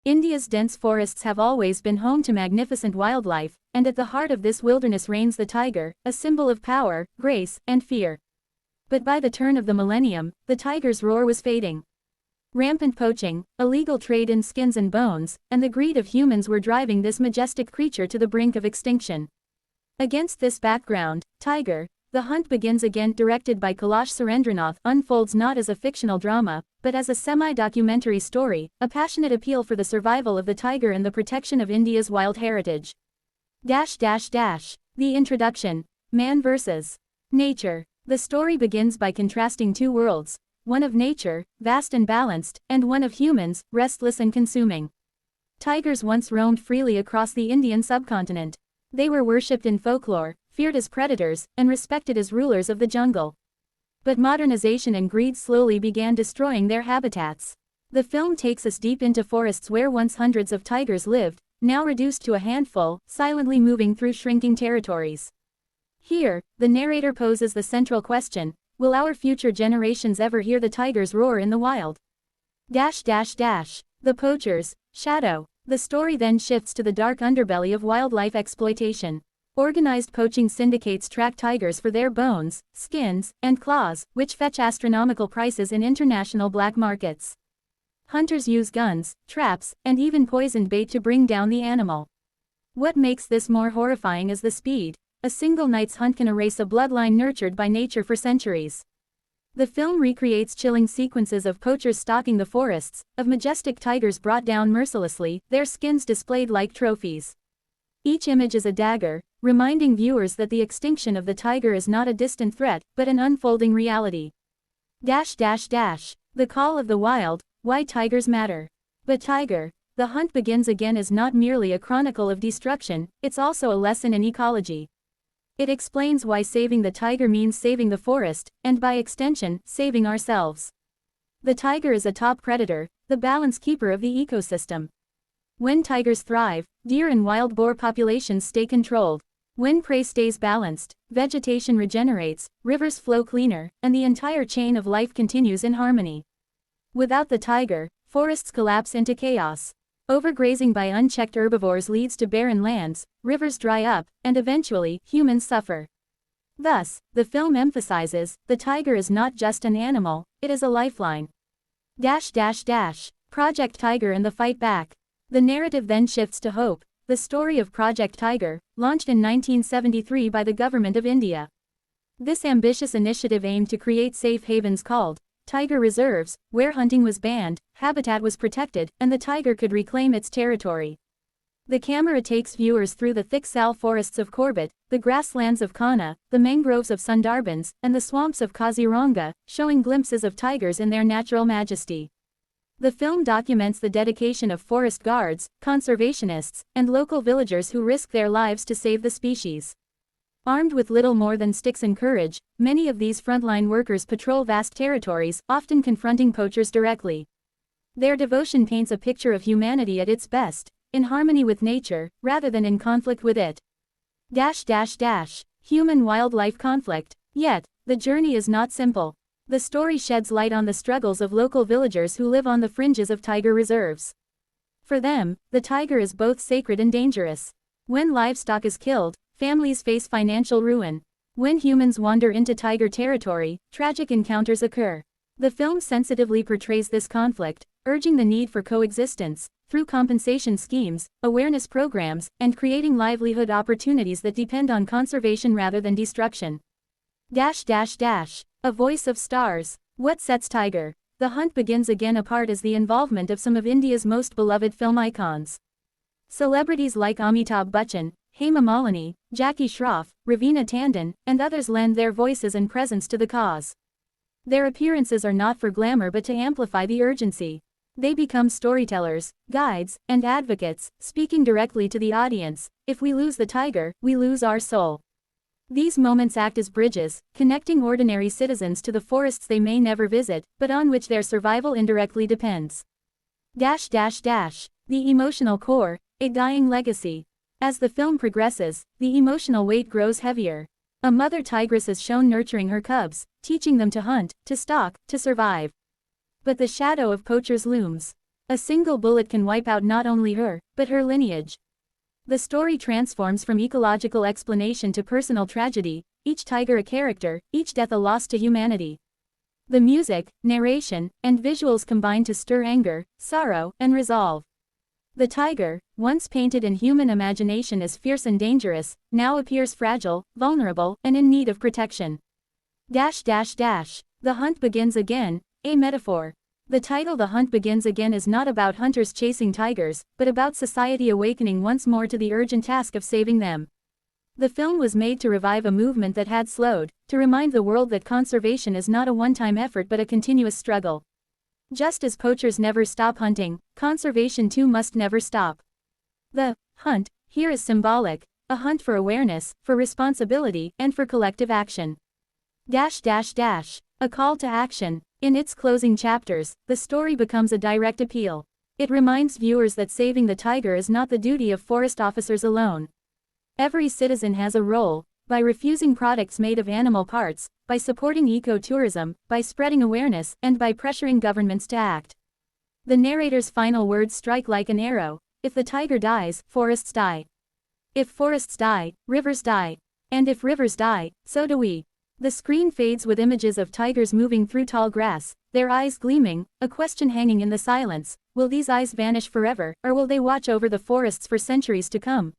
India's dense forests have always been home to magnificent wildlife, and at the heart of this wilderness reigns the tiger, a symbol of power, grace, and fear. But by the turn of the millennium, the tiger's roar was fading. Rampant poaching, illegal trade in skins and bones, and the greed of humans were driving this majestic creature to the brink of extinction. Against this background, Tiger, The Hunt Begins Again, directed by Kailash Surendranath, unfolds not as a fictional drama, but as a semi-documentary story, a passionate appeal for the survival of the tiger and the protection of India's wild heritage. The introduction. Man vs. Nature. The story begins by contrasting two worlds, one of nature, vast and balanced, and one of humans, restless and consuming. Tigers once roamed freely across the Indian subcontinent. They were worshipped in folklore, feared as predators, and respected as rulers of the jungle. But modernization and greed slowly began destroying their habitats. The film takes us deep into forests where once hundreds of tigers lived, now reduced to a handful, silently moving through shrinking territories. Here, the narrator poses the central question: will our future generations ever hear the tiger's roar in the wild? The poachers. Shadow. The story then shifts to the dark underbelly of wildlife exploitation. Organized poaching syndicates track tigers for their bones, skins, and claws, which fetch astronomical prices in international black markets. Hunters use guns, traps, and even poisoned bait to bring down the animal. What makes this more horrifying is the speed. A single night's hunt can erase a bloodline nurtured by nature for centuries. The film recreates chilling sequences of poachers stalking the forests, of majestic tigers brought down mercilessly, their skins displayed like trophies. Each image is a dagger, reminding viewers that the extinction of the tiger is not a distant threat, but an unfolding reality. The Call of the Wild, Why Tigers Matter. But Tiger, The Hunt Begins Again is not merely a chronicle of destruction, it's also a lesson in ecology. It explains why saving the tiger means saving the forest, and by extension, saving ourselves. The tiger is a top predator, the balance keeper of the ecosystem. When tigers thrive, deer and wild boar populations stay controlled. When prey stays balanced, vegetation regenerates, rivers flow cleaner, and the entire chain of life continues in harmony. Without the tiger, forests collapse into chaos. Overgrazing by unchecked herbivores leads to barren lands, rivers dry up, and eventually, humans suffer. Thus, the film emphasizes, the tiger is not just an animal, it is a lifeline. Project Tiger and the Fight Back. The narrative then shifts to hope, the story of Project Tiger, launched in 1973 by the Government of India. This ambitious initiative aimed to create safe havens called tiger reserves, where hunting was banned, habitat was protected, and the tiger could reclaim its territory. The camera takes viewers through the thick sal forests of Corbett, the grasslands of Kanha, the mangroves of Sundarbans, and the swamps of Kaziranga, showing glimpses of tigers in their natural majesty. The film documents the dedication of forest guards, conservationists, and local villagers who risk their lives to save the species. Armed with little more than sticks and courage, many of these frontline workers patrol vast territories, often confronting poachers directly. Their devotion paints a picture of humanity at its best, in harmony with nature, rather than in conflict with it. Human-wildlife conflict. Yet, the journey is not simple. The story sheds light on the struggles of local villagers who live on the fringes of tiger reserves. For them, the tiger is both sacred and dangerous. When livestock is killed, families face financial ruin. When humans wander into tiger territory, tragic encounters occur. The film sensitively portrays this conflict, urging the need for coexistence, through compensation schemes, awareness programs, and creating livelihood opportunities that depend on conservation rather than destruction. A Voice of Stars. What sets Tiger, The Hunt Begins Again apart is the involvement of some of India's most beloved film icons. Celebrities like Amitabh Bachchan, Hema Malini, Jackie Shroff, Raveena Tandon, and others lend their voices and presence to the cause. Their appearances are not for glamour but to amplify the urgency. They become storytellers, guides, and advocates, speaking directly to the audience. If we lose the tiger, we lose our soul. These moments act as bridges, connecting ordinary citizens to the forests they may never visit, but on which their survival indirectly depends. The Emotional Core, A Dying Legacy. As the film progresses, the emotional weight grows heavier. A mother tigress is shown nurturing her cubs, teaching them to hunt, to stalk, to survive. But the shadow of poachers looms. A single bullet can wipe out not only her, but her lineage. The story transforms from ecological explanation to personal tragedy, each tiger a character, each death a loss to humanity. The music, narration, and visuals combine to stir anger, sorrow, and resolve. The tiger, once painted in human imagination as fierce and dangerous, now appears fragile, vulnerable, and in need of protection. The hunt begins again, a metaphor. The title The Hunt Begins Again is not about hunters chasing tigers, but about society awakening once more to the urgent task of saving them. The film was made to revive a movement that had slowed, to remind the world that conservation is not a one-time effort but a continuous struggle. Just as poachers never stop hunting, conservation too must never stop. The hunt here is symbolic, a hunt for awareness, for responsibility, and for collective action. A call to action. In its closing chapters, the story becomes a direct appeal. It reminds viewers that saving the tiger is not the duty of forest officers alone. Every citizen has a role, by refusing products made of animal parts, by supporting ecotourism, by spreading awareness, and by pressuring governments to act. The narrator's final words strike like an arrow: if the tiger dies, forests die. If forests die, rivers die. And if rivers die, so do we. The screen fades with images of tigers moving through tall grass, their eyes gleaming, a question hanging in the silence: will these eyes vanish forever, or will they watch over the forests for centuries to come?